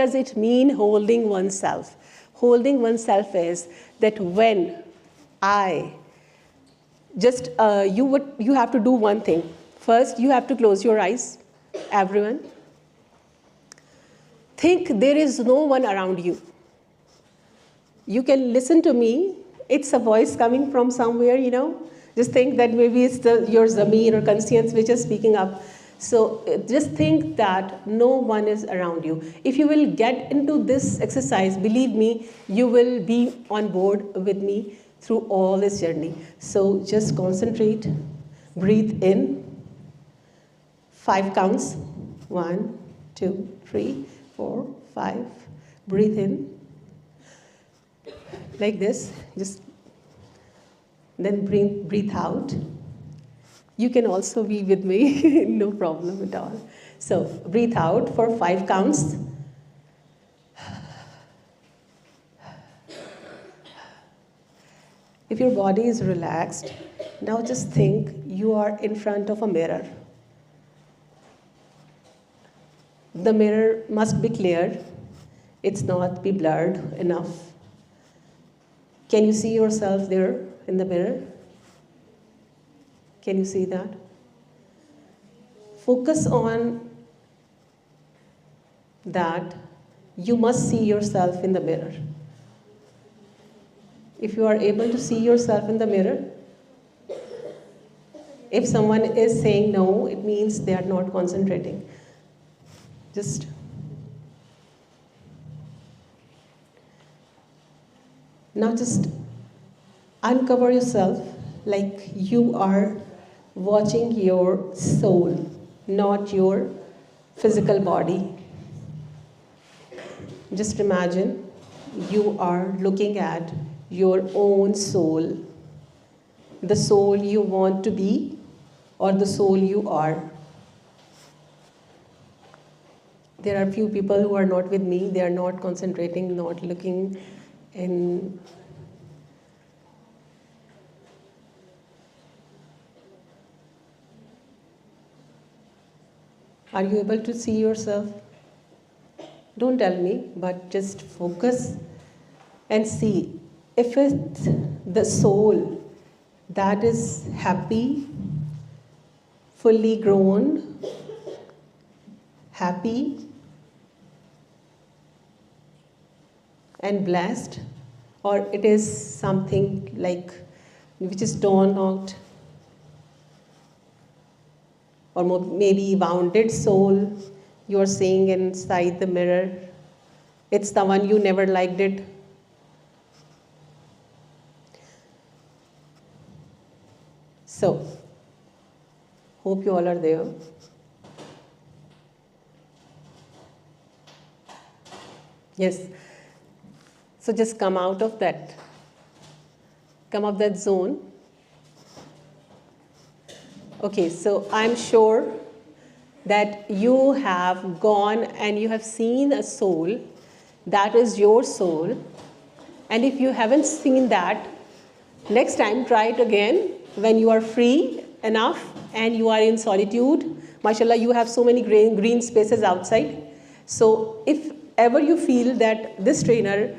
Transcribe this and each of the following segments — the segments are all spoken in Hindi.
does it mean holding oneself? Holding oneself is that when I just, you have to do one thing. First, you have to close your eyes, everyone. Think there is no one around you. You can listen to me. It's a voice coming from somewhere, Just think that maybe it's your zameen or conscience which is speaking up. So just think that no one is around you. If you will get into this exercise, believe me, you will be on board with me through all this journey. So just concentrate, breathe in, 5 counts, 1, 2, 3, 4, 5, breathe in, like this, just then breathe out. You can also be with me, no problem at all. So breathe out for 5 counts. If your body is relaxed, now just think you are in front of a mirror. The mirror must be clear. It's not be blurred enough. Can you see yourself there in the mirror? Can you see that? Focus on that. You must see yourself in the mirror. If you are able to see yourself in the mirror, if someone is saying no, it means they are not concentrating. Just now just uncover yourself like you are watching your soul, not your physical body. Just imagine you are looking at your own soul, the soul you want to be or the soul you are. There are few people who are not with me, they are not concentrating, not looking in. Are you able to see yourself? Don't tell me, but just focus and see if it's the soul that is happy, fully grown, happy, and blessed, or it is something like which is torn out, or maybe wounded soul you are seeing inside the mirror. It's the one you never liked it. So, hope you all are there. Yes. So just come out of that. Come out of that zone. Okay, so I'm sure that you have gone and you have seen a soul. That is your soul. And if you haven't seen that, next time try it again when you are free enough and you are in solitude. MashaAllah, you have so many green spaces outside. So if ever you feel that this trainer,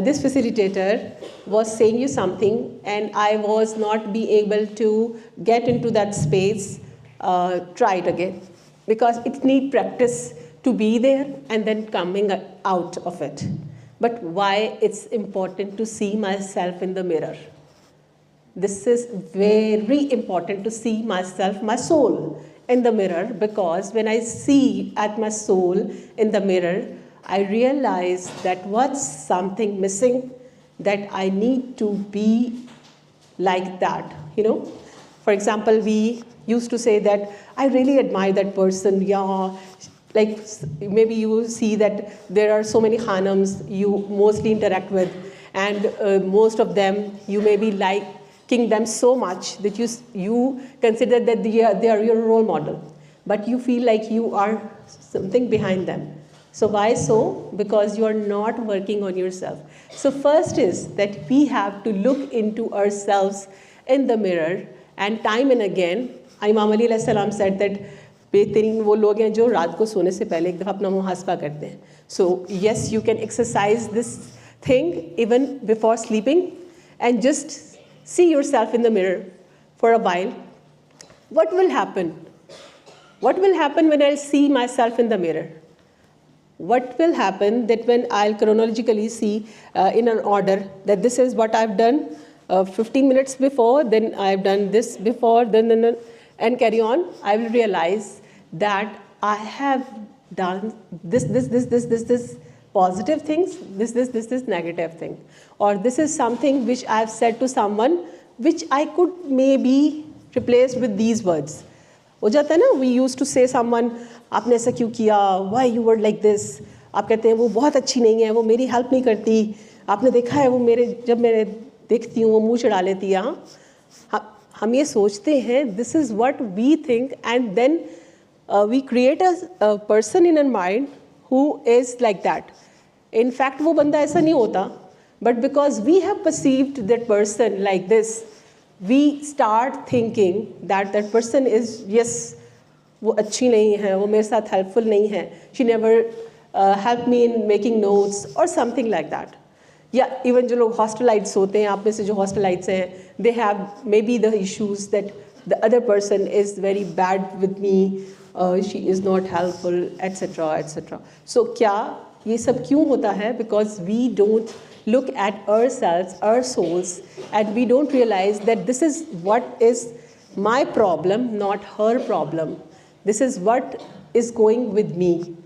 this facilitator was saying you something and I was not being able to get into that space, try it again. Because it needs practice to be there and then coming out of it. But why it's important to see myself in the mirror? This is very important to see myself, my soul in the mirror, because when I see at my soul in the mirror, I realize that what's something missing, that I need to be like that, For example, we used to say that I really admire that person, like maybe you see that there are so many khanams you mostly interact with, and most of them you may be liking them so much that you consider that they are your role model, but you feel like you are something behind them. So why so? Because you are not working on yourself. So first is that we have to look into ourselves in the mirror, and time and again, Imam Ali alayhi salam said that बेहतरीन वो लोग हैं जो रात को सोने से पहले एक दफ़ा अपना मुहासबा करते हैं. So yes, you can exercise this thing even before sleeping and just see yourself in the mirror for a while. What will happen? What will happen when I'll see myself in the mirror? What will happen that when I'll chronologically see in an order that this is what I've done 15 minutes before, then I've done this before, then and carry on, I will realize that I have done this positive things, this negative thing, or this is something which I have said to someone which I could maybe replace with these words. हो जाता है ना, we used to say someone, आपने ऐसा क्यों किया, why you were like this, आप कहते हैं वो बहुत अच्छी नहीं है, वो मेरी हेल्प नहीं करती, आपने देखा है वो मेरे जब मैं देखती हूँ वो मुँह चढ़ा लेती है. हम ये सोचते हैं, this is what we think, and then we create a person in our mind who is like that. In fact वो बंदा ऐसा नहीं होता, but because we have perceived that person like this, we start thinking that that person is, yes, वो अच्छी नहीं है, वो मेरे साथ helpful नहीं है, she never helped me in making notes or something like that. Yeah, even जो लोग hostelites होते हैं, आप में से जो hostelites हैं, they have maybe the issues that the other person is very bad with me, she is not helpful, etc. etc. So क्या ये सब क्यों होता है? Because we don't look at ourselves, our souls, and we don't realize that this is what is my problem, not her problem. This is what is going with me.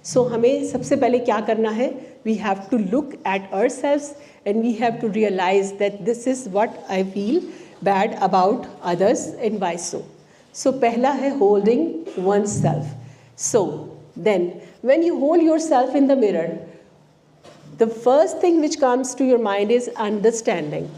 So हमें सबसे पहले क्या करना है? We have to look at ourselves and we have to realize that this is what I feel bad about others and why so. So पहला है holding oneself. So then when you hold yourself in the mirror, the first thing which comes to your mind is understanding.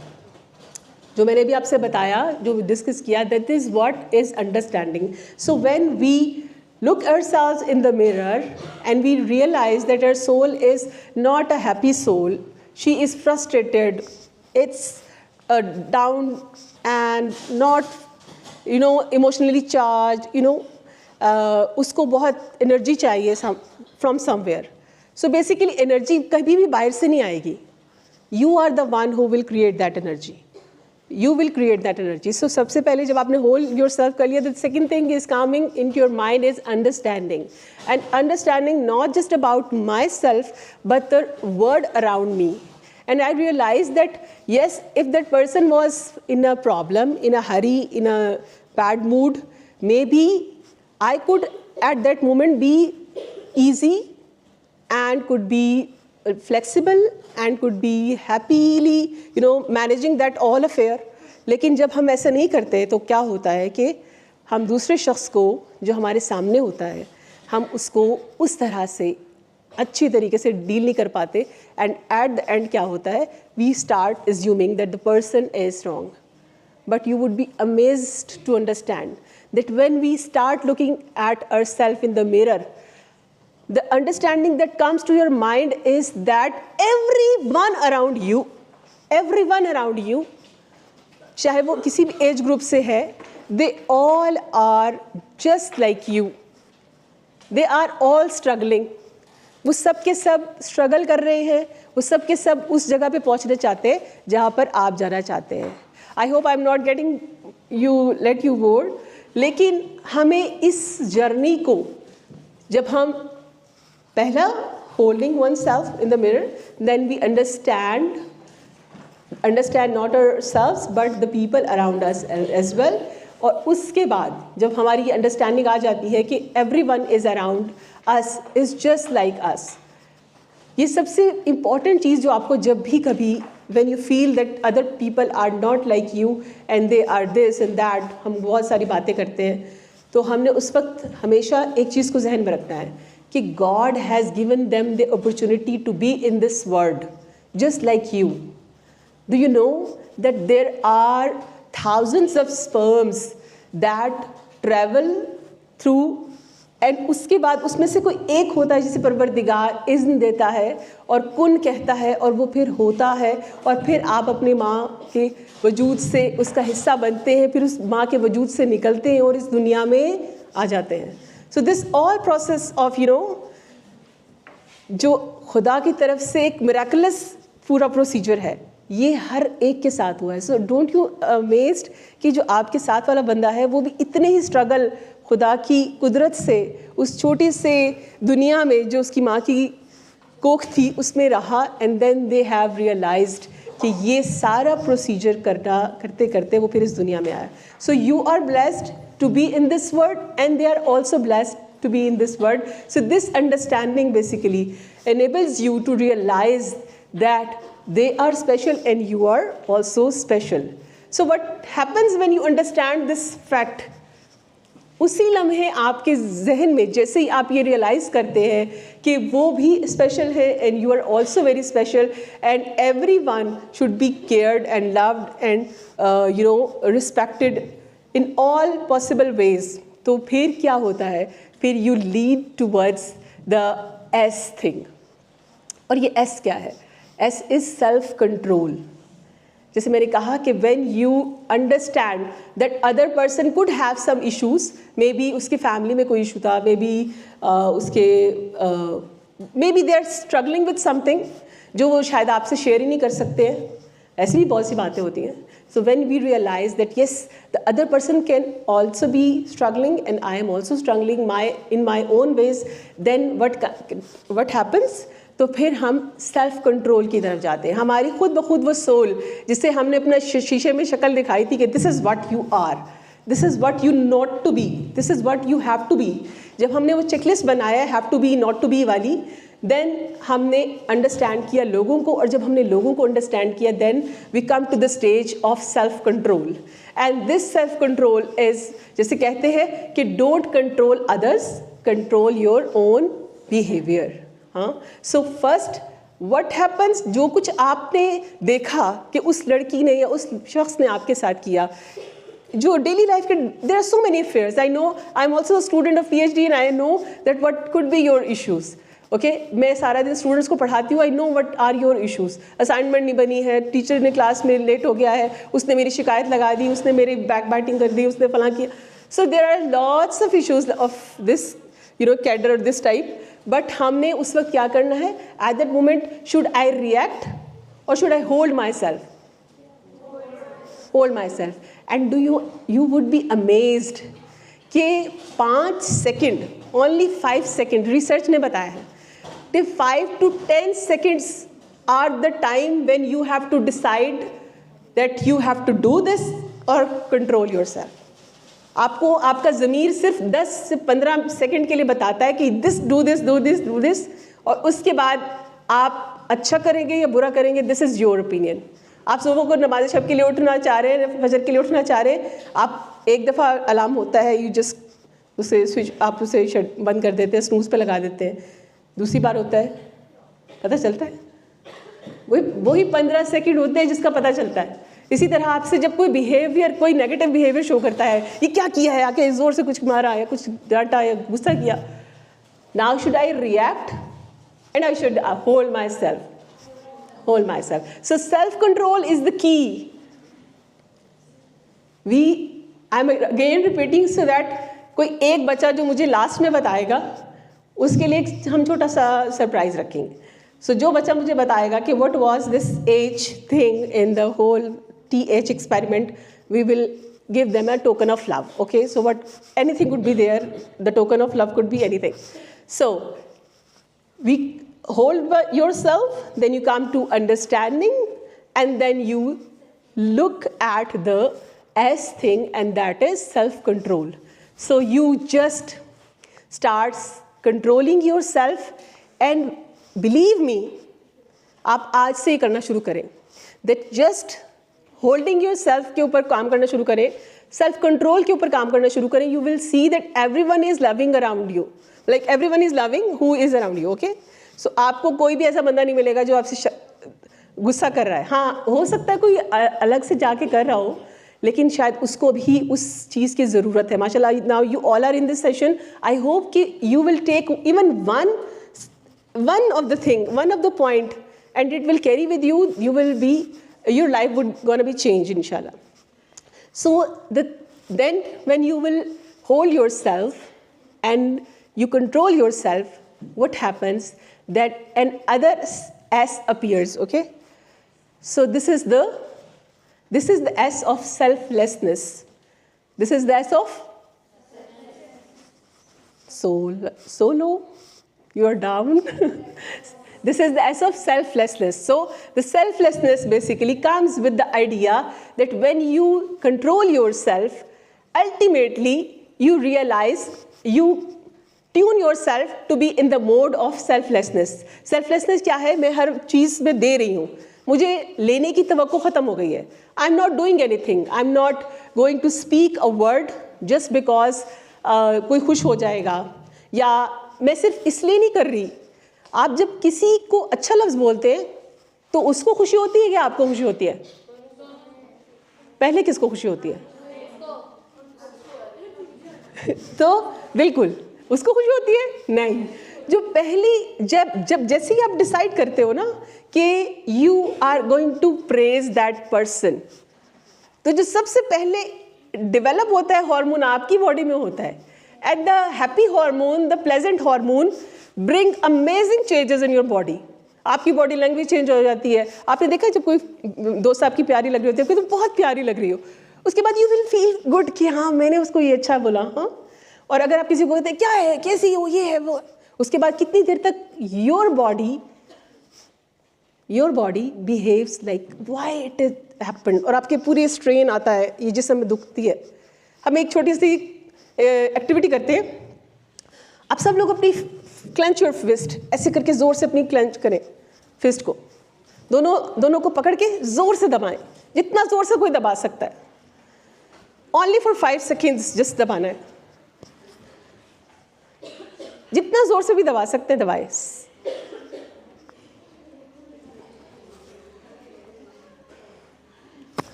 जो मैंने भी आपसे बताया, जो डिस्कस किया, that is what is understanding. So when we look ourselves in the mirror and we realize that our soul is not a happy soul, she is frustrated, it's down and not, emotionally charged, उसको बहुत एनर्जी चाहिए from somewhere. So basically energy कभी भी बाहर से नहीं आएगी. You are the one who will create that energy. You will create that energy. So सबसे पहले जब आपने होल्ड योर सेल्फ कर लिया, the second thing is coming in to your mind is understanding. And understanding not just about my self but the world around me. And I realized that yes, if that person was in a problem, in a hurry, in a bad mood, maybe I could at that moment be easy and could be flexible and could be happily, managing that all affair. लेकिन जब हम ऐसा नहीं करते तो क्या होता है कि हम दूसरे शख्स को जो हमारे सामने होता है, हम उसको उस तरह से अच्छी तरीके से डील नहीं कर पाते. एंड एट द एंड क्या होता है? We start assuming that the person is wrong. But you would be amazed to understand that when we start looking at ourself in the mirror, the understanding that comes to your mind is that everyone around you, चाहे वो किसी भी एज ग्रुप से है, they all are just like you. They are all struggling. वो सब के सब स्ट्रगल कर रहे हैं, वो सब के सब उस जगह पे पहुंचना चाहते हैं जहाँ पर आप जाना चाहते हैं. I hope I am not getting let you bored. लेकिन हमें इस जर्नी को जब हम पहला holding one self in the mirror, then we understand not ourselves but the people around us as well. और उसके बाद जब हमारी अंडरस्टैंडिंग आ जाती है कि everyone is around us, is just like us. ये सबसे इम्पॉर्टेंट चीज़ जो आपको जब भी कभी when you feel that other people are not like you and they are this and that, हम बहुत सारी बातें करते हैं, तो हमने उस वक्त हमेशा एक चीज़ को जहन में रखना है कि God has given them the opportunity to be in this world just like you. Do you know that there are thousands of sperms that travel through, and उसके बाद उसमें से कोई एक होता है जिसे परवरदिगार इज़्न देता है और कुन कहता है और वो फिर होता है, और फिर आप अपने माँ के वजूद से उसका हिस्सा बनते हैं, फिर उस माँ के वजूद से निकलते हैं और इस दुनिया में आ जाते हैं. So this all process of जो खुदा की तरफ से एक मिरेकलस पूरा प्रोसीजर है, ये हर एक के साथ हुआ है. सो डोंट यू अमेज्ड कि जो आपके साथ वाला बंदा है वो भी इतने ही स्ट्रगल खुदा की कुदरत से उस छोटी से दुनिया में जो उसकी माँ की कोख थी उसमें रहा, and then they have realized कि ये सारा प्रोसीजर करते करते वो फिर इस दुनिया में आया. So you are blessed to be in this world and they are also blessed to be in this world. So this understanding basically enables you to realize that they are special and you are also special. So what happens when you understand this fact? उसी लम्हे आपके जहन में जैसे ही आप ये रियलाइज़ करते हैं कि वो भी स्पेशल है and you are also very special and everyone should be cared and loved and respected in all possible ways. तो फिर क्या होता है? फिर you lead towards the S thing. और ये एस क्या है? S is self control. जैसे मैंने कहा कि when you understand that other person could have some issues, maybe उसकी फैमिली में कोई इशू था, maybe they are struggling with something जो वो शायद आपसे शेयर ही नहीं कर सकते हैं. ऐसी भी बहुत सी बातें होती हैं. So when we realize that yes, the other person can also be struggling and I am also struggling in my own ways, then what happens? तो फिर हम सेल्फ कंट्रोल की तरफ जाते हैं. हमारी खुद ब खुद वो सोल जिसे हमने अपना शीशे में शक्ल दिखाई थी कि this is what you are, this is what you not to be, this is what you have to be. जब हमने वो चेकलिस्ट बनाया have to be not to be वाली, देन हमने अंडरस्टैंड किया लोगों को, और जब हमने लोगों को अंडरस्टैंड किया then we come to the stage of self control. And this self control is, जैसे कहते हैं कि don't control others, control your own behaviour. हाँ, सो फर्स्ट व्हाट हैपन्स, जो कुछ आपने देखा कि उस लड़की ने या उस शख्स ने आपके साथ किया, जो डेली लाइफ के there are so many affairs. I know, I am also student of PhD and I know that what could be your issues. Okay, मैं सारा दिन स्टूडेंट्स को पढ़ाती हूँ. I know what are your issues. Assignment नहीं बनी है, टीचर ने क्लास में लेट हो गया है, उसने मेरी शिकायत लगा दी, उसने मेरी बैक बाइटिंग कर दी, उसने फलां किया. So there are lots of issues of this cadre और दिस टाइप. बट हमने उस वक्त क्या करना है? At that moment should I react और should I hold my self? Hold my self. And do you would be amazed कि 5 सेकेंड, ओनली 5 सेकेंड, रिसर्च ने बताया है 5 to 10 seconds are the time when you have to decide that you have to do this or control yourself. आपको आपका ज़मीर सिर्फ 10 से 15 सेकंड के लिए बताता है कि do this, और उसके बाद आप अच्छा करेंगे या बुरा करेंगे, दिस इज़ योर ओपिनियन. आप सुबह को नमाज शब के लिए उठना चाह रहे हैं, फजर के लिए उठना चाह रहे हैं, आप एक दफ़ा अलार्म होता है, यू जस्ट उसे स्विच, आप उसे बंद कर देते हैं, स्नूज़ पे लगा देते हैं. दूसरी बार होता है, पता चलता है, वही 15 सेकंड होते हैं जिसका पता चलता है. इसी तरह आपसे जब कोई बिहेवियर, कोई नेगेटिव बिहेवियर शो करता है, ये क्या किया है, आके ज़ोर से कुछ मारा या कुछ डांटा या गुस्सा किया, now should I react and I should hold my self. So self control is the key. I am again repeating so that कोई एक बच्चा जो मुझे लास्ट में बताएगा उसके लिए हम छोटा सा सरप्राइज रखेंगे. सो जो बच्चा मुझे बताएगा कि what was this S thing in the whole TH experiment, we will give them a token of love. Okay, so anything could be there, the token of love could be anything. So we hold yourself, then you come to understanding, and then you look at the S thing, and that is self-control. So you just start controlling yourself, and believe me, आप आज से ही करना शुरू करें. That just holding your self के ऊपर काम करना शुरू करें, सेल्फ कंट्रोल के ऊपर काम करना शुरू करें. You will see that everyone is loving around you, like everyone is loving who is around you. Okay, so आपको कोई भी ऐसा बंदा नहीं मिलेगा जो आपसे गुस्सा कर रहा है. हाँ, हो सकता है कोई अलग से जाके कर रहा हो, लेकिन शायद उसको भी उस चीज़ की ज़रूरत है. माशाल्लाह, now you all are in this session. I hope कि you will take even one of the thing, one of the point, and it will carry with you. You will be, your life would gonna be changed, inshallah. So then when you will hold yourself and you control yourself, what happens? That another S appears, okay? So this is the S of selflessness. This is the S of soul. So low, you are down. This is the S of selflessness. So the selflessness basically comes with the idea that when you control yourself, ultimately you realize, you tune yourself to be in the mode of selflessness. Selflessness क्या है? मैं हर चीज़ में दे रही हूँ, मुझे लेने की तवक्को ख़त्म हो गई है. I'm not doing anything. I'm not going to speak a word just because कोई खुश हो जाएगा, या मैं सिर्फ इसलिए नहीं कर रही. आप जब किसी को अच्छा लफ्ज़ बोलते हैं तो उसको खुशी होती है या आपको खुशी होती है? पहले किसको खुशी होती है? तो बिल्कुल उसको खुशी होती है? नहीं. जो पहली जब जैसे ही आप डिसाइड करते हो ना कि you are going to praise that person, तो जो सबसे पहले डेवलप होता है हार्मोन आपकी बॉडी में होता है. At the happy hormone, the pleasant hormone bring amazing changes in your body. आपकी बॉडी लैंग्वेज चेंज हो जाती है. आपने देखा है जब कोई दोस्त आपकी प्यारी लग रही होती है, तो बहुत प्यारी लग रही हो, उसके बाद यू विल फील गुड कि हाँ मैंने उसको ये अच्छा बोला. हाँ, और अगर आप किसी को कहते हैं क्या है, कैसी हो, ये है वो, उसके बाद कितनी देर तक your body behaves like why it is happened, और आपके पूरे स्ट्रेन आता है, ये जिस्म में दुखती है. हम एक छोटी सी एक्टिविटी करते हैं. आप सब लोग अपनी क्लेंच योर फिस्ट, ऐसे करके जोर से अपनी क्लेंच करें फिस्ट को, दोनों को पकड़ के जोर से दबाएं, जितना जोर से कोई दबा सकता है. ओनली फॉर 5 सेकेंड्स जस्ट दबाना है, जितना जोर से भी दबा सकते हैं दबाएं.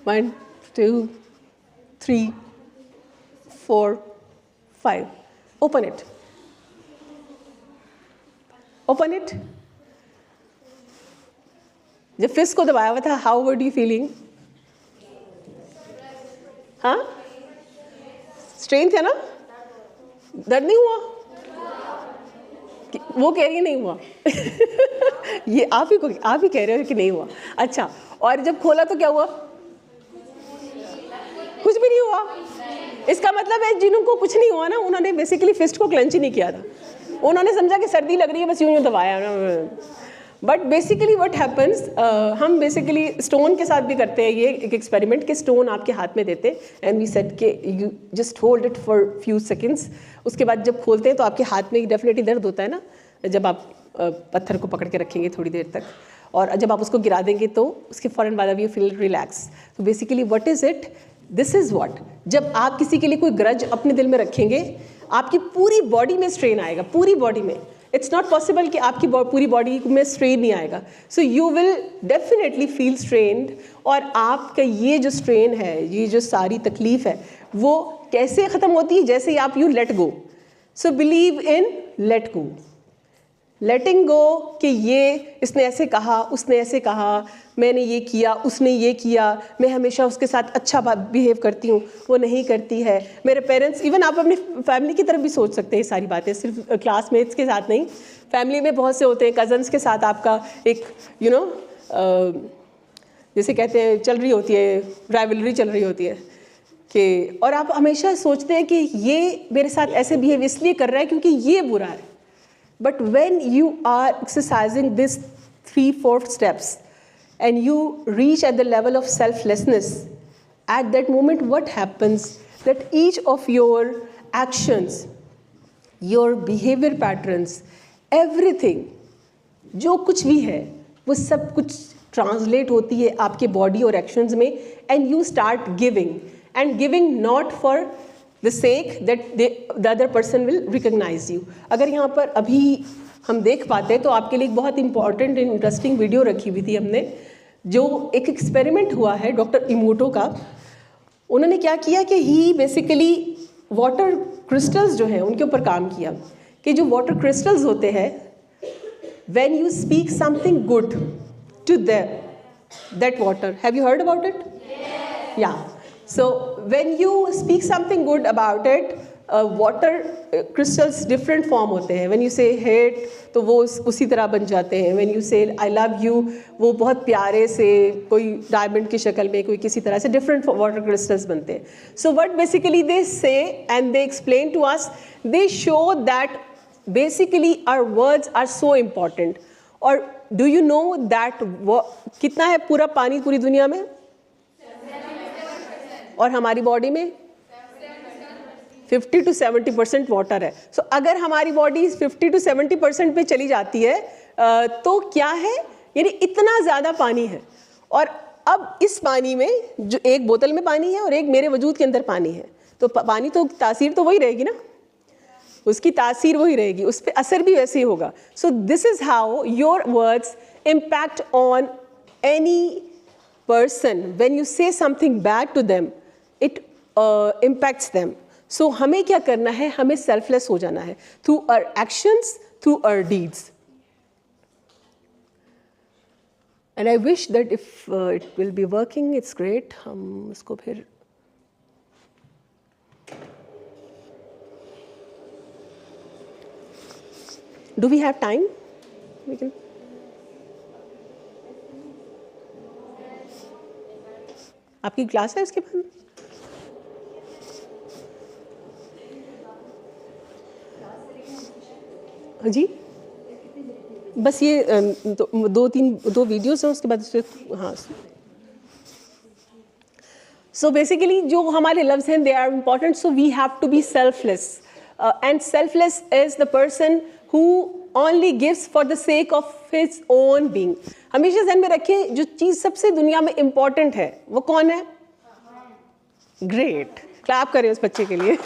One, 2, 3, 4, 5. Open it. Open it. जब फिस्ट को दबाया हुआ था, हाउ वर यू फीलिंग? हाँ, स्ट्रेन थे ना? दर्द नहीं हुआ? वो कह रही है नहीं हुआ. ये आप ही कह रहे हो कि नहीं हुआ. अच्छा, और जब खोला तो क्या हुआ? कुछ भी नहीं हुआ. इसका मतलब है जिनको कुछ नहीं हुआ ना, उन्होंने बेसिकली फिस्ट को क्लेंच ही नहीं किया था. उन्होंने समझा कि सर्दी लग रही है, बस यूं दबाया. बट बेसिकली व्हाट हैपन्स, हम बेसिकली स्टोन के साथ भी करते हैं ये एक एक्सपेरिमेंट, कि स्टोन आपके हाथ में देते एंड वी सेड के you just hold it for few seconds. उसके बाद जब खोलते हैं तो आपके हाथ में डेफिनेटली दर्द होता है ना, जब आप पत्थर को पकड़ के रखेंगे थोड़ी देर तक, और जब आप उसको गिरा देंगे तो उसके फ़ौरन बाद यू फील रिलैक्स. तो basically what is it, this is what, जब आप किसी के लिए कोई ग्रज अपने दिल में रखेंगे, आपकी पूरी बॉडी में स्ट्रेन आएगा, पूरी बॉडी में. इट्स नॉट पॉसिबल कि आपकी पूरी बॉडी में स्ट्रेन नहीं आएगा. So you will definitely feel strained, और आपका ये जो स्ट्रेन है, ये जो सारी तकलीफ़ है, वो कैसे ख़त्म होती है? जैसे ही आप you let go. So believe in let go, letting go, कि ये इसने ऐसे कहा, उसने ऐसे कहा, मैंने ये किया, उसने ये किया, मैं हमेशा उसके साथ अच्छा बिहेव करती हूँ, वो नहीं करती है. मेरे पेरेंट्स, इवन आप अपनी फैमिली की तरफ भी सोच सकते हैं ये सारी बातें, सिर्फ क्लासमेट्स के साथ नहीं. फैमिली में बहुत से होते हैं, कज़न्स के साथ आपका एक जैसे कहते हैं चल रही होती है, राइवलरी चल रही होती है कि, और आप हमेशा सोचते हैं कि ये मेरे साथ ऐसे बिहेव इसलिए कर रहा है क्योंकि ये बुरा है. But when you are exercising these 3-4 steps and you reach at the level of selflessness, at that moment what happens, that each of your actions, your behavior patterns, everything, जो कुछ भी है वो सब कुछ translate होती है आपके body और actions में, and you start giving not for the sake that the other person will recognize you. अगर यहाँ पर अभी हम देख पाते हैं तो आपके लिए एक बहुत इंपॉर्टेंट इंटरेस्टिंग वीडियो रखी हुई थी हमने, जो एक एक्सपेरिमेंट हुआ है डॉक्टर इमोटो का. उन्होंने क्या किया कि ही बेसिकली वाटर क्रिस्टल्स जो हैं उनके ऊपर काम किया, कि जो वाटर क्रिस्टल्स होते हैं, when you speak something good to that water, have you heard about it? Yeah. So when you speak something good about it, water crystals different form होते हैं. व्हेन यू से हेट तो वो उसी तरह बन जाते हैं. व्हेन यू से आई लव यू वो बहुत प्यारे से कोई डायमंड की शक्ल में, कोई किसी तरह से डिफरेंट वाटर क्रिस्टल्स बनते हैं. So what basically they say and they explain to us, they show that basically our words are so important. और डू यू नो दैट कितना है पूरा पानी पूरी दुनिया में और हमारी बॉडी में 50 to 70% वाटर है. सो अगर हमारी बॉडी 50 to 70% पे चली जाती है तो क्या है, यानी इतना ज़्यादा पानी है. और अब इस पानी में जो एक बोतल में पानी है और एक मेरे वजूद के अंदर पानी है, तो पानी तो तासीर तो वही रहेगी ना, उसकी तासीर वही रहेगी, उस पर असर भी वैसे ही होगा. So this is how your words impact on any person. When you say something bad to them, it impacts them. So हमें क्या करना है, हमें selfless हो जाना है through our actions, through our deeds. And I wish that if it will be working, it's great. हम इसको फिर Do we have time? We can. आपकी क्लास है उसके बाद? हाँ जी, बस ये दो वीडियोस हैं, उसके बाद हाँ. सो बेसिकली जो हमारे लफ्ज़ हैं they are important. So we have to be selfless, and selfless is the person who only gives for the sake of his own being. हमेशा ध्यान में रखें, जो चीज़ सबसे दुनिया में इम्पॉर्टेंट है वो कौन है? ग्रेट, क्लैप करें उस बच्चे के लिए.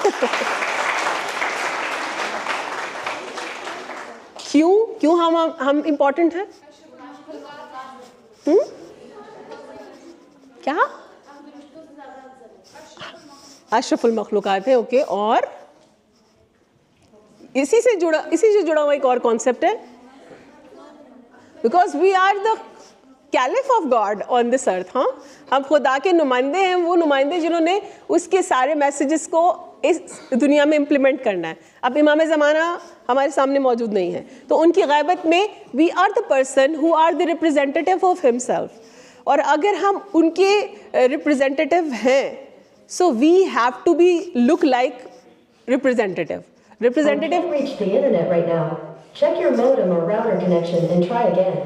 क्यों हम इम्पॉर्टेंट हैं? क्या? अशरफुल मखलूकात है. ओके, और इसी से जुड़ा हुआ एक और कॉन्सेप्ट है, because we are the caliph of God on this earth. हाँ, हम खुदा के नुमाइंदे हैं, वो नुमाइंदे जिन्होंने उसके सारे मैसेजेस को इस दुनिया में इम्प्लीमेंट करना है. अब इमाम ज़माना हमारे सामने मौजूद नहीं है, तो उनकी ग़ैबत में we are the person who are the representative of himself. और अगर हम उनके रिप्रेजेंटेटिव हैं, so we have to be look like representative. Reach the internet right now. Check your modem or router connection and try again.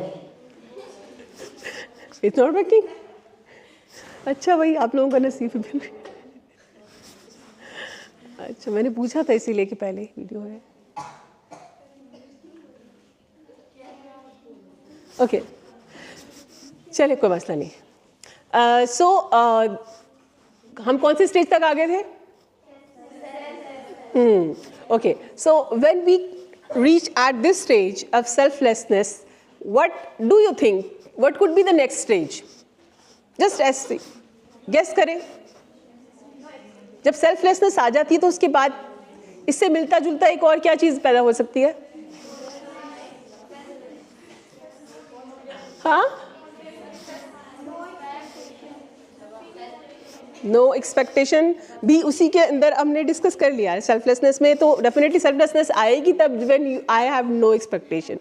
It's not working. अच्छा भाई, आप लोगों का नसीब है. अच्छा, मैंने पूछा था इसीलिए कि पहले वीडियो है. ओके, चलिए कोई मसला नहीं. सो हम कौन से स्टेज तक आ गए थे? Okay, so when we reach at this stage of selflessness, what do you think? What could be the next stage? Just guess करें. जब selflessness आ जाती है तो उसके बाद इससे मिलता जुलता एक और क्या चीज़ पैदा हो सकती है? हाँ, नो एक्सपेक्टेशन भी उसी के अंदर हमने डिस्कस कर लिया है. सेल्फलेसनेस में तो डेफिनेटली सेल्फलेसनेस आएगी तब when I have no expectation.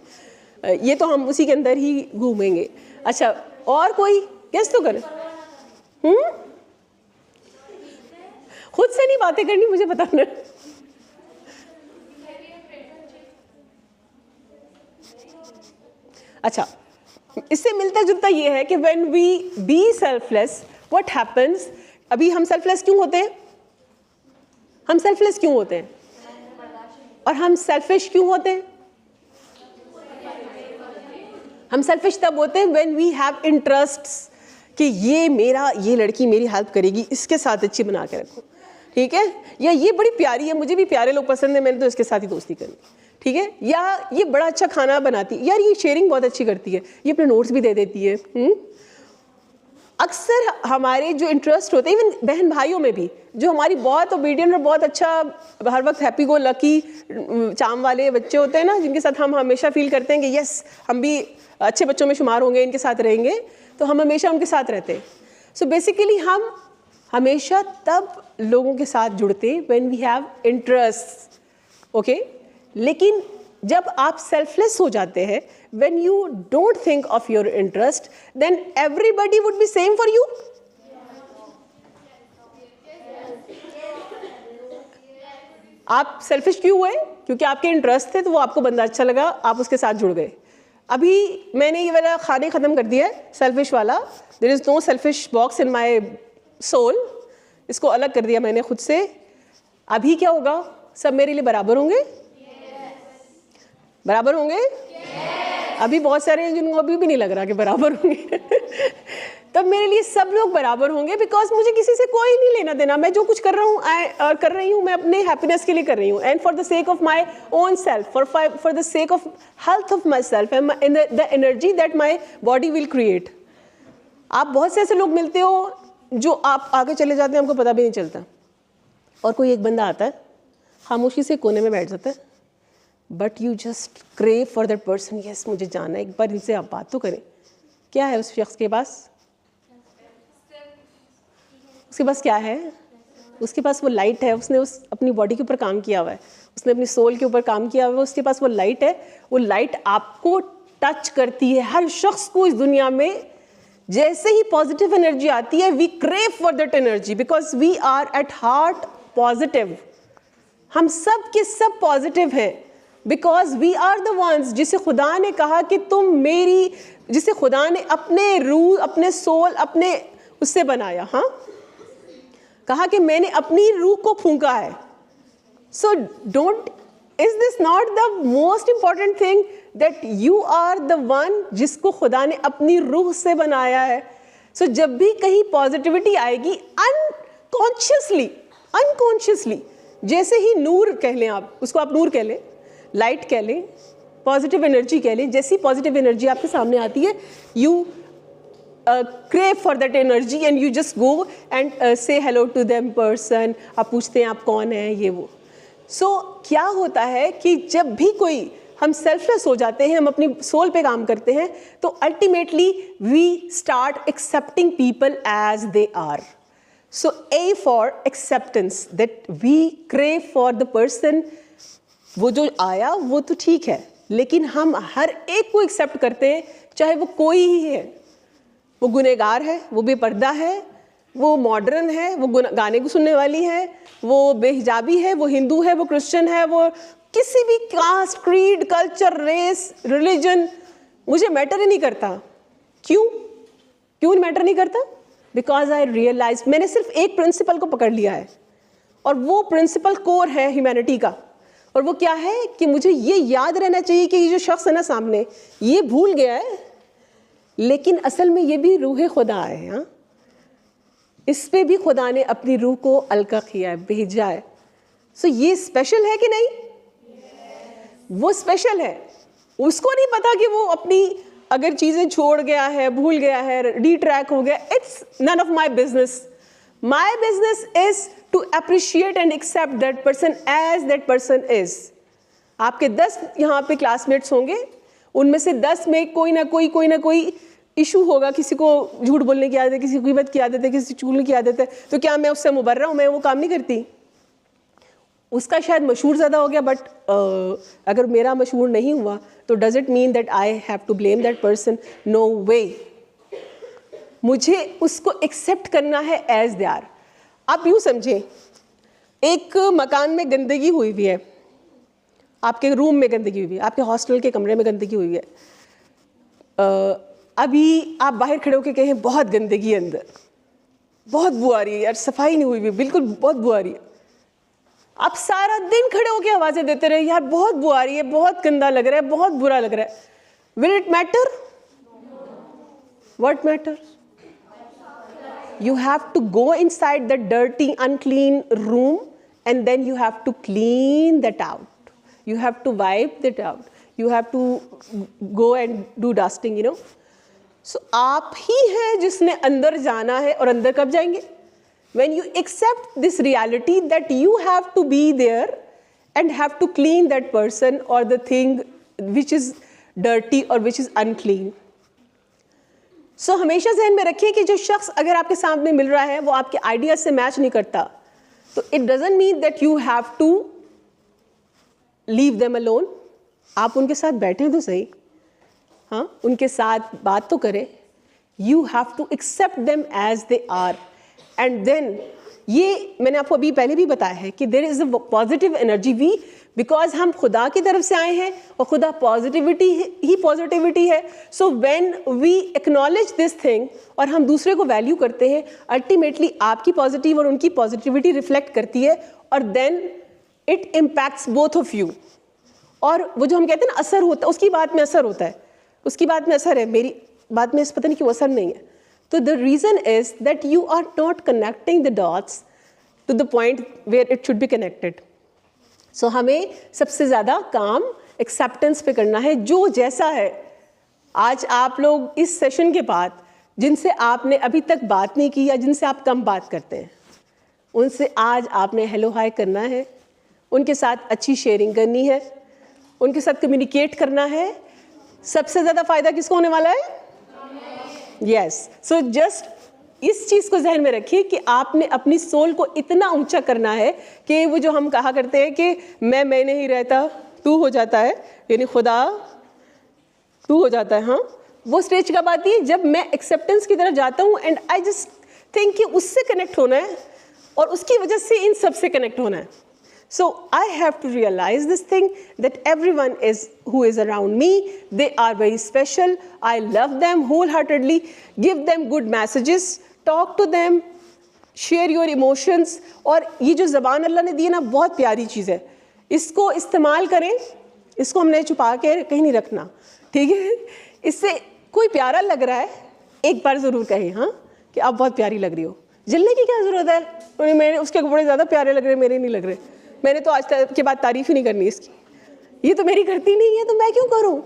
ये तो हम उसी के अंदर ही घूमेंगे. अच्छा, और कोई गेस तो करें. खुद से नहीं बातें करनी, मुझे बताना. अच्छा, इससे मिलता जुलता ये है कि when we be selfless what happens. अभी हम सेल्फलेस क्यों होते हैं? हम सेल्फलेस क्यों होते हैं? और हम सेल्फिश क्यों होते हैं? हम सेल्फिश तब होते हैं व्हेन वी हैव इंटरेस्ट्स कि ये लड़की मेरी हेल्प करेगी, इसके साथ अच्छी बना के रखो, ठीक है, या ये बड़ी प्यारी है, मुझे भी प्यारे लोग पसंद है, मैंने तो इसके साथ ही दोस्ती करनी, ठीक है, या ये बड़ा अच्छा खाना बनाती है, यार ये शेयरिंग बहुत अच्छी करती है, ये अपने नोट्स भी दे देती है. अक्सर हमारे जो इंटरेस्ट होते हैं, इवन बहन भाइयों में भी, जो हमारी बहुत ओबीडियंट और बहुत अच्छा हर वक्त हैप्पी गो लकी चाम वाले बच्चे होते हैं ना, जिनके साथ हम हमेशा फील करते हैं कि यस हम भी अच्छे बच्चों में शुमार होंगे, इनके साथ रहेंगे, तो हम हमेशा उनके साथ रहते हैं. सो बेसिकली हमेशा तब लोगों के साथ जुड़ते when we have interest, okay. लेकिन जब आप सेल्फलेस हो जाते हैं, when you don't think of your interest, then everybody would be same for you. आप सेल्फिश क्यों हुए? क्योंकि आपके इंटरेस्ट थे, तो वो आपको बंदा अच्छा लगा, आप उसके साथ जुड़ गए। अभी मैंने ये वाला खाने ख़त्म कर दिया है, सेल्फिश वाला। There is no selfish box in my soul. इसको अलग कर दिया मैंने खुद से। अभी क्या होगा? सब मेरे लिए बराबर होंगे? बराबर होंगे? अभी बहुत सारे हैं जिनको अभी भी नहीं लग रहा कि बराबर होंगे। तब मेरे लिए सब लोग बराबर होंगे, बिकॉज मुझे किसी से कोई नहीं लेना देना। मैं जो कुछ कर रहा हूँ कर रही हूँ, मैं अपने हैप्पीनेस के लिए कर रही हूँ, and for the sake of my own self, for the sake of health of my self and in the energy that my body will create. आप बहुत से ऐसे लोग मिलते हो जो आप आगे चले जाते हैं, हमको पता भी नहीं चलता। और कोई एक बंदा आता है, खामोशी से कोने में बैठ जाता है, but you just crave for that person. Yes, मुझे जाना है, एक बार इनसे आप बात तो करें। क्या है उस शख्स के पास? उसके पास क्या है? उसके पास वो लाइट है। उसने अपनी बॉडी के ऊपर काम किया हुआ है, उसने अपनी सोल के ऊपर काम किया हुआ है। उसके पास वो लाइट है, वो लाइट आपको टच करती है। हर शख्स को इस दुनिया में जैसे ही पॉजिटिव एनर्जी आती है, we crave for that energy, because we are at heart positive. हम सब के सब पॉजिटिव हैं, because we are the ones जिसे खुदा ने कहा कि तुम मेरी, जिसे खुदा ने अपने रूह, अपने सोल, अपने उससे बनाया। हाँ, कहा कि मैंने अपनी रूह को फूंका है। So don't, is this not the most important thing that you are the one जिसको खुदा ने अपनी रूह से बनाया है? सो जब भी कहीं पॉजिटिविटी आएगी, अनकॉन्शियसली, जैसे ही नूर कह लें आप उसको, आप नूर कह लें, लाइट कह लें, पॉजिटिव एनर्जी कह लें, जैसी पॉजिटिव एनर्जी आपके सामने आती है, you crave for that energy and you just go and say hello to them person। आप पूछते हैं आप कौन हैं, ये वो। So क्या होता है कि जब भी कोई हम सेल्फलेस हो जाते हैं, हम अपनी सोल पे काम करते हैं, तो ultimately we start accepting people as they are. So A for acceptance, that we crave for the person। वो जो आया वो तो ठीक है, लेकिन हम हर एक को एक्सेप्ट करते हैं, चाहे वो कोई ही है। वो गुनहगार है, वो बेपर्दा है, वो मॉडर्न है, वो गाने को सुनने वाली है, वो बेहिजाबी है, वो हिंदू है, वो क्रिश्चियन है, वो किसी भी caste, creed, culture, race, religion, मुझे मैटर ही नहीं करता। क्यों मैटर नहीं करता? बिकॉज आई रियलाइज, मैंने सिर्फ एक प्रिंसिपल को पकड़ लिया है, और वो प्रिंसिपल कोर है ह्यूमैनिटी का। और वो क्या है कि मुझे ये याद रहना चाहिए कि ये जो शख्स है ना सामने, ये भूल गया है, लेकिन असल में ये भी रूह खुदा है। हाँ, इस पे भी खुदा ने अपनी रूह को अलका किया है, भेजा है। सो ये स्पेशल है कि नहीं? वो स्पेशल है। उसको नहीं पता कि वो अपनी अगर चीज़ें छोड़ गया है, भूल गया है, डिट्रैक हो गया। It's none of my business. My business is to appreciate and accept that person as that person is. आपके 10 यहाँ पे क्लासमेट्स होंगे, उनमें से 10 में कोई ना कोई इशू होगा। किसी को झूठ बोलने की आदत है, किसी को गिबत की आदत है, किसी को चुगलने की आदत है। तो क्या मैं उससे मुबर्रा हूँ? मैं वो काम नहीं करती। उसका शायद मशहूर ज़्यादा हो गया, बट अगर मेरा मशहूर नहीं हुआ तो does it mean that I have to blame that person? No way. मुझे उसको एक्सेप्ट करना है एज दे आर। आप यूँ समझें, एक मकान में गंदगी हुई हुई है, आपके रूम में गंदगी हुई है, आपके हॉस्टल के कमरे में गंदगी हुई है। अभी आप बाहर खड़े होकर कहें बहुत गंदगी है अंदर, बहुत बू आ रही है यार, सफाई नहीं हुई हुई, बिल्कुल बहुत बू आ रही है। आप सारा दिन खड़े होकर आवाज़ें देते रहे, यार बहुत बू आ रही है, बहुत गंदा लग रहा है, बहुत बुरा लग रहा है। Will it matter? What matter? You have to go inside the dirty, unclean room, and then you have to clean that out. You have to wipe that out. You have to go and do dusting, you know. So आप ही हैं जिसने अंदर जाना है, और अंदर कब जाएंगे? When you accept this reality that you have to be there and have to clean that person or the thing which is dirty or which is unclean. सो हमेशा जहन में रखिए कि जो शख्स अगर आपके सामने मिल रहा है वो आपके आइडिया से मैच नहीं करता, तो it doesn't mean that you have to leave them alone. आप उनके साथ बैठें तो सही, हाँ, उनके साथ बात तो करें। You have to accept them as they are, and then ये मैंने आपको अभी पहले भी बताया है कि there is a positive energy we, because हम खुदा की तरफ से आए हैं और खुदा पॉजिटिविटी ही पॉजिटिविटी है। So when we acknowledge this thing और हम दूसरे को वैल्यू करते हैं, अल्टीमेटली आपकी पॉजिटिव और उनकी पॉजिटिविटी रिफ्लेक्ट करती है, और then it impacts both of you. और वो जो हम कहते हैं ना असर होता है, उसकी बात में असर होता है, उसकी बात में असर है, मेरी बात में पता नहीं क्यों असर नहीं है। तो the reason is that you are not connecting the dots to the point where it should be connected. So हमें सबसे ज़्यादा काम एक्सेप्टेंस पे करना है, जो जैसा है। आज आप लोग इस सेशन के बाद जिनसे आपने अभी तक बात नहीं की या जिनसे आप कम बात करते हैं, उनसे आज आपने हेलो हाय करना है, उनके साथ अच्छी शेयरिंग करनी है, उनके साथ कम्युनिकेट करना है। सबसे ज़्यादा फ़ायदा किसको होने वाला है? यस। सो जस्ट इस चीज़ को जहन में रखिए कि आपने अपनी सोल को इतना ऊंचा करना है कि वो जो हम कहा करते हैं कि मैं नहीं रहता, तू हो जाता है, यानी खुदा तू हो जाता है। हाँ, वो स्टेज कब आती है? जब मैं एक्सेप्टेंस की तरफ जाता हूँ एंड आई जस्ट थिंक कि उससे कनेक्ट होना है और उसकी वजह से इन सब से कनेक्ट होना है। So I have to realize this thing that everyone who is around me, they are very special. I love them wholeheartedly. Give them good messages. Talk to them. Share your emotions. और ये जो ज़बान अल्लाह ने दी है ना, बहुत प्यारी चीज़ है। इसको इस्तेमाल करें, इसको हमने छुपा के कहीं नहीं रखना, ठीक है? इससे कोई प्यारा लग रहा है, एक बार ज़रूर कहें हाँ कि आप बहुत प्यारी लग रही हो। जलने की क्या ज़रूरत है? मेरे उसके कपड़े ज़्यादा प्यारे लग रहे, मेरे नहीं लग रहे। मैंने तो आज के बाद तारीफ ही नहीं करनी इसकी, ये तो मेरी करती नहीं है, तो मैं क्यों करूँ?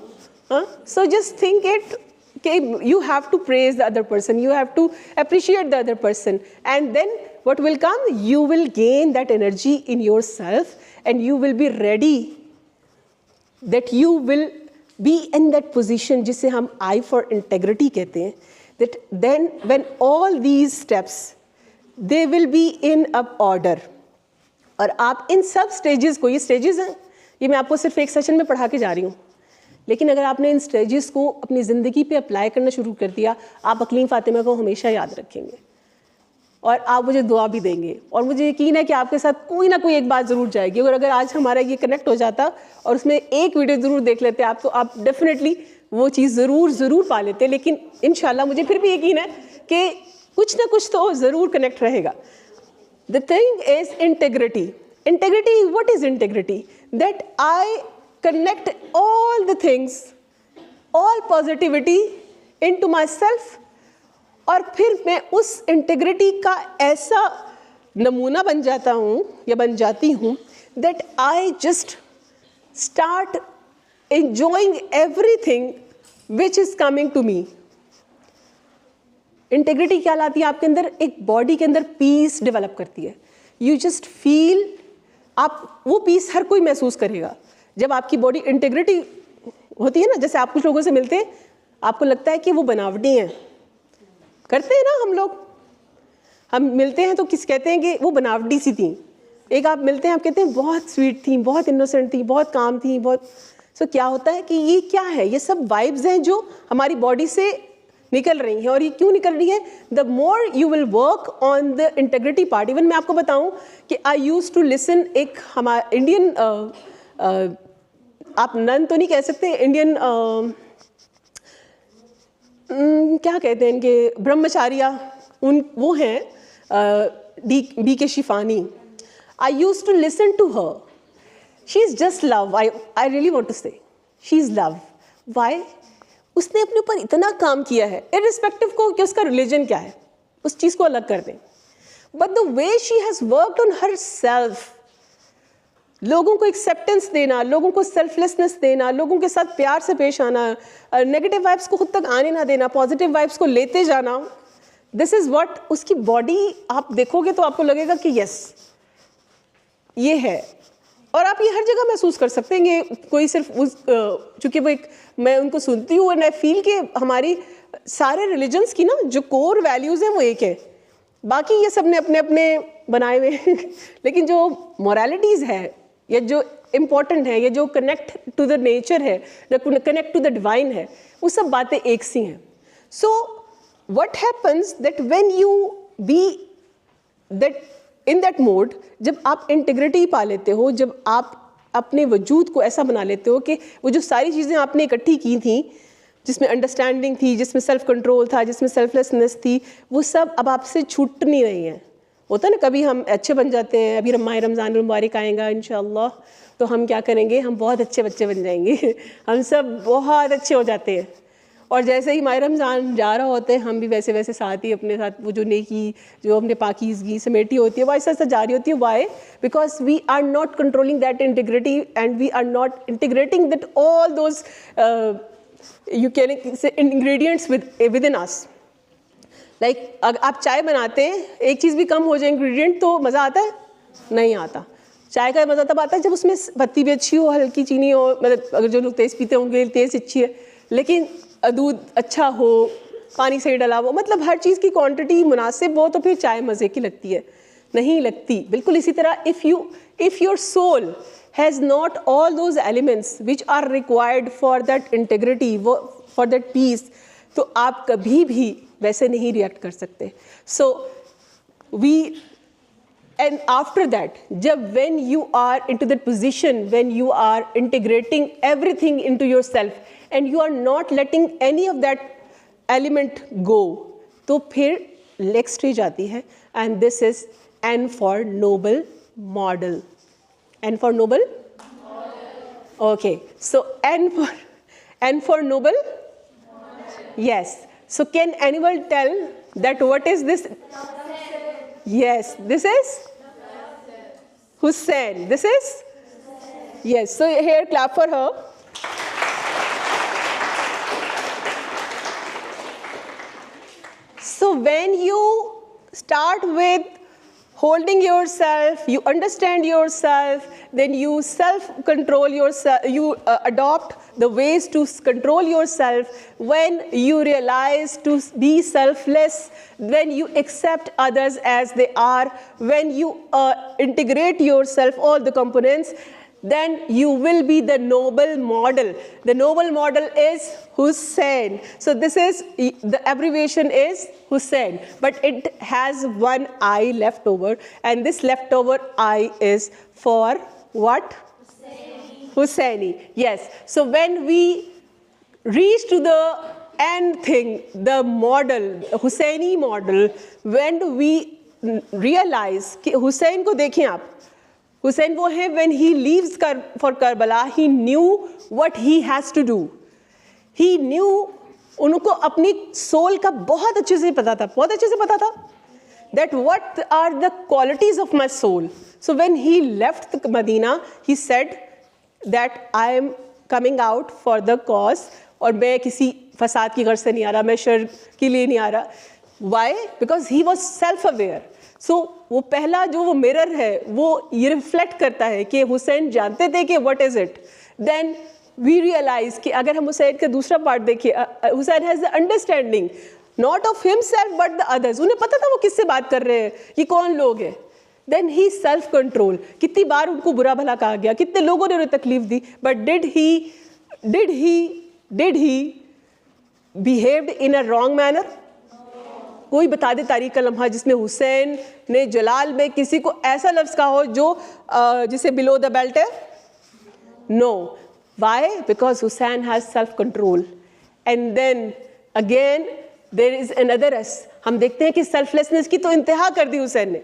हाँ, सो जस्ट थिंक इट कि you have to praise the other person, you have to appreciate the other person, and then what will come? You will gain that energy in yourself, and you will be ready, that you will be in that position जिसे हम I for integrity कहते हैं, that then when all these steps they will be in a order, और आप इन सब स्टेजेस को, ये स्टेजेस हैं, ये मैं आपको सिर्फ एक सेशन में पढ़ा के जा रही हूँ, लेकिन अगर आपने इन स्टेजेस को अपनी ज़िंदगी पे अप्लाई करना शुरू कर दिया, आप अकलीम फ़ातिमा को हमेशा याद रखेंगे और आप मुझे दुआ भी देंगे, और मुझे यकीन है कि आपके साथ कोई ना कोई एक बात ज़रूर जाएगी। और अगर आज हमारा ये कनेक्ट हो जाता और उसमें एक वीडियो ज़रूर देख लेते आप, तो आप डेफिनेटली वो चीज़ ज़रूर पा लेते। लेकिन इंशाल्लाह मुझे फिर भी यकीन है कि कुछ ना कुछ तो ज़रूर कनेक्ट रहेगा। The thing is integrity. Integrity, what is integrity? That I connect all the things, all positivity into myself, और फिर मैं उस integrity का ऐसा नमूना बन जाता हूँ या बन जाती हूँ that I just start enjoying everything which is coming to me. Integrity क्या लाती है आपके अंदर? एक बॉडी के अंदर पीस डेवलप करती है। यू जस्ट फील, आप वो पीस हर कोई महसूस करेगा जब आपकी बॉडी इंटेग्रिटी होती है ना। जैसे आप कुछ लोगों से मिलते हैं, आपको लगता है कि वो बनावटी हैं, करते हैं ना हम लोग, हम मिलते हैं तो किस कहते हैं कि वो बनावटी सी थी। एक आप मिलते हैं, आप कहते हैं बहुत स्वीट थी, बहुत इनोसेंट थी, बहुत काम थी, बहुत। सो क्या होता है कि ये क्या है? ये सब वाइब्स हैं जो हमारी बॉडी से निकल रही हैं। और ये क्यों निकल रही है? The more you will work on the integrity part. Even मैं आपको बताऊं कि आई यूज टू लिसन, एक हमारा इंडियन आप नन तो नहीं कह सकते, इंडियन क्या कहते हैं इनके, ब्रह्मचारिया, उन वो हैं BK Shivani. I use to listen to her, she is just love. I really want to say she is love. Why? उसने अपने ऊपर इतना काम किया है, इररिस्पेक्टिव को कि उसका रिलीजन क्या है, उस चीज़ को अलग कर दें, but the way she has worked on her self, लोगों को एक्सेप्टेंस देना, लोगों को सेल्फलेसनेस देना, लोगों के साथ प्यार से पेश आना, नेगेटिव वाइब्स को खुद तक आने ना देना, पॉजिटिव वाइब्स को लेते जाना, दिस इज़ व्हाट उसकी बॉडी आप देखोगे तो आपको लगेगा कि यस ये है। और आप ये हर जगह महसूस कर सकते हैं। ये कोई सिर्फ उस चूँकि वो एक, मैं उनको सुनती हूँ एंड आई फील कि हमारी सारे रिलीजन्स की ना जो कोर वैल्यूज़ हैं वो एक है, बाकी ये सब ने अपने अपने बनाए हुए हैं लेकिन जो मोरालिटीज़ है या जो इम्पोर्टेंट है या जो कनेक्ट टू द नेचर है, जो कनेक्ट टू द डिवाइन है, वो सब बातें एक सी हैं. So what happens that when you be that in that mode, जब आप इंटीग्रिटी पा लेते हो, जब आप अपने वजूद को ऐसा बना लेते हो कि वो जो सारी चीज़ें आपने इकट्ठी की थी, जिसमें अंडरस्टैंडिंग थी, जिसमें सेल्फ कंट्रोल था, जिसमें सेल्फलेसनेस थी, वो सब अब आपसे छूट नहीं रही हैं. होता है ना, कभी हम अच्छे बन जाते हैं, अभी माह रमज़ान मुबारक आएगा इंशाअल्लाह, तो हम क्या करेंगे, हम बहुत अच्छे बच्चे बन जाएंगे हम सब बहुत अच्छे हो जाते हैं. और जैसे ही माह रमज़ान जा रहा होता है, हम भी वैसे वैसे साथ ही अपने साथ वो जो नेकी, जो हमने पाकीज़गी समेटी होती है, वो ऐसा ऐसा जारी होती है. Why? Because we are not controlling that integrity and we are not integrating that all those you can say ingredients within us. Like अगर आप चाय बनाते हैं, एक चीज़ भी कम हो जाए इंग्रेडिएंट, तो मज़ा आता है? नहीं आता. चाय का मज़ा तब आता है जब उसमें पत्ती भी अच्छी हो, हल्की चीनी हो, मतलब अगर जो लोग तेज़ पीते हैं उनके लिए तेज़ अच्छी है, लेकिन दूध अच्छा हो, पानी सही डला हो, मतलब हर चीज़ की क्वांटिटी मुनासिब हो, तो फिर चाय मज़े की लगती है. नहीं लगती. बिल्कुल इसी तरह if your soul has not all those elements which are required for that integrity, for that peace, तो आप कभी भी वैसे नहीं रिएक्ट कर सकते. So and after that, जब when you are into that position, when you are integrating everything into yourself and you are not letting any of that element go, तो फिर next stage आती है, and this is N for noble model. N for noble? Okay, so N for noble? Yes. So can anyone tell that what is this? Yes, this is Hussein. This is? Yes, so here clap for her. So when you start with holding yourself, you understand yourself, then you self-control yourself, you adopt the ways to control yourself. When you realize to be selfless, when you accept others as they are, when you integrate yourself, all the components, then you will be the noble model. The noble model is Hussein. So this is, the abbreviation is Hussein, but it has one I left over, and this leftover I is for what? Husseini. Yes. So when we reach to the end thing, the model, Husseini model, when we realize कि हुसैन को देखें आप, हुसैन वो है when he leaves for Karbala, he knew what he has to do. He knew, उनको अपनी सोल का बहुत अच्छे से पता था, बहुत अच्छे से पता था that what are the qualities of my soul. So when he left Medina, he said that I am coming out for the cause, और मैं किसी फसाद की गर्ज से नहीं आ रहा, मैं शर के लिए नहीं आ रहा. Why? Because he was self-aware. So वो पहला जो वो मिरर है वो ये रिफ्लेक्ट करता है कि हुसैन जानते थे कि what is it. Then we realize कि अगर हम हुसैन का दूसरा पार्ट देखें, Hussain has the understanding not of himself but the others. उन्हें पता था वो किससे बात कर रहे हैं, ये कौन लोग हैं. Then he self control. कितनी बार उनको बुरा भला कहा गया, कितने लोगों ने उन्हें तकलीफ दी, but did he behaved in a wrong manner? कोई बता दे तारीख का लम्हा जिसमें हुसैन ने जलाल में किसी को ऐसा लफ्ज़ कहा हो जो जिसे बिलो द बेल्ट है? No. Why? Because Hussein has self-control. And then again there is another us. हम देखते हैं कि selflessness की तो इंतहा कर दी हुसैन ने.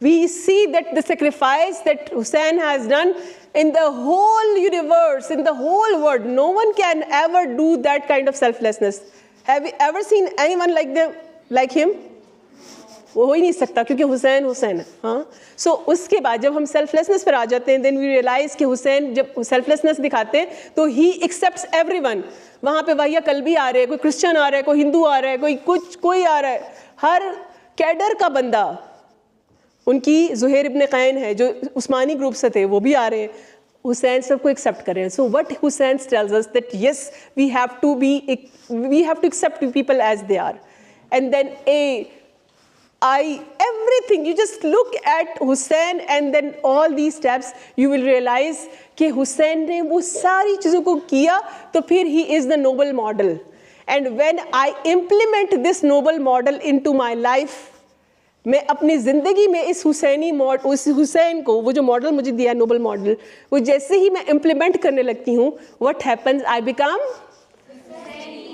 We see that the sacrifice that Hussein has done in the whole universe, in the whole world, no one can ever do that kind of selflessness. Have you ever seen anyone like him? वो हो ही नहीं सकता क्योंकि हुसैन है. हाँ. So उसके बाद जब हम selflessness पर आ जाते हैं, then we realize कि हुसैन जब selflessness दिखाते हैं तो he accepts everyone. वहाँ पे वहिया कल्बी आ रहे हैं, कोई क्रिश्चियन आ रहा है, कोई हिंदू आ रहा है, कोई आ रहा है, हर कैडर का बंदा. उनकी ज़ुहैर इब्न क़ैन है जो उस्मानी ग्रुप से थे, वो भी आ रहे हैं. हुसैन सबको एक्सेप्ट कर रहे हैं. So what Hussain tells us that yes we have to accept people as they are. And then everything, you just look at Hussein and then all these steps, you will realize कि हुसैन ने वो सारी चीज़ों को किया, तो फिर he is the noble model. And when I implement this noble model into my life, मैं अपनी ज़िंदगी में इस उस हुसैन को, वो जो मॉडल मुझे दिया नोबल मॉडल, वो जैसे ही मैं इम्प्लीमेंट करने लगती हूँ, what happens, I become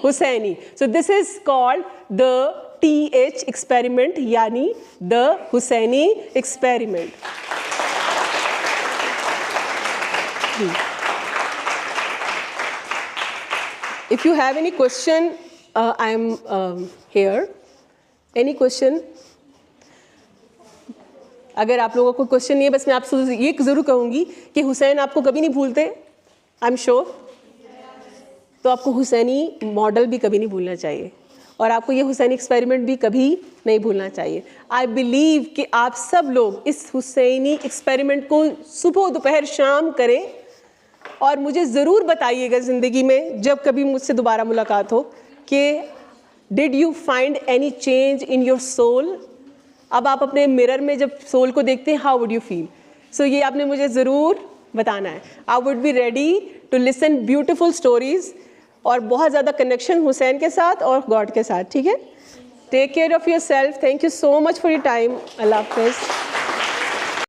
Hussaini. So this is called the TH experiment, यानी the Hussaini experiment. If you have any question, I am here. Any question? अगर आप लोगों को क्वेश्चन नहीं है, बस मैं आपसे ये ज़रूर कहूँगी कि हुसैन आपको कभी नहीं भूलते. I am sure. तो आपको हुसैनी मॉडल भी कभी नहीं भूलना चाहिए, और आपको ये हुसैनी एक्सपेरिमेंट भी कभी नहीं भूलना चाहिए. आई बिलीव कि आप सब लोग इस हुसैनी एक्सपेरिमेंट को सुबह दोपहर शाम करें, और मुझे ज़रूर बताइएगा ज़िंदगी में जब कभी मुझसे दोबारा मुलाकात हो कि did you find any change in your soul. अब आप अपने मिरर में जब सोल को देखते हैं, how would you feel. So ये आपने मुझे ज़रूर बताना है. I would be ready to listen beautiful stories, और बहुत ज़्यादा कनेक्शन हुसैन के साथ और गॉड के साथ. ठीक है. Take care of yourself. Thank you so much for your time. अल्लाह हाफ़िज़.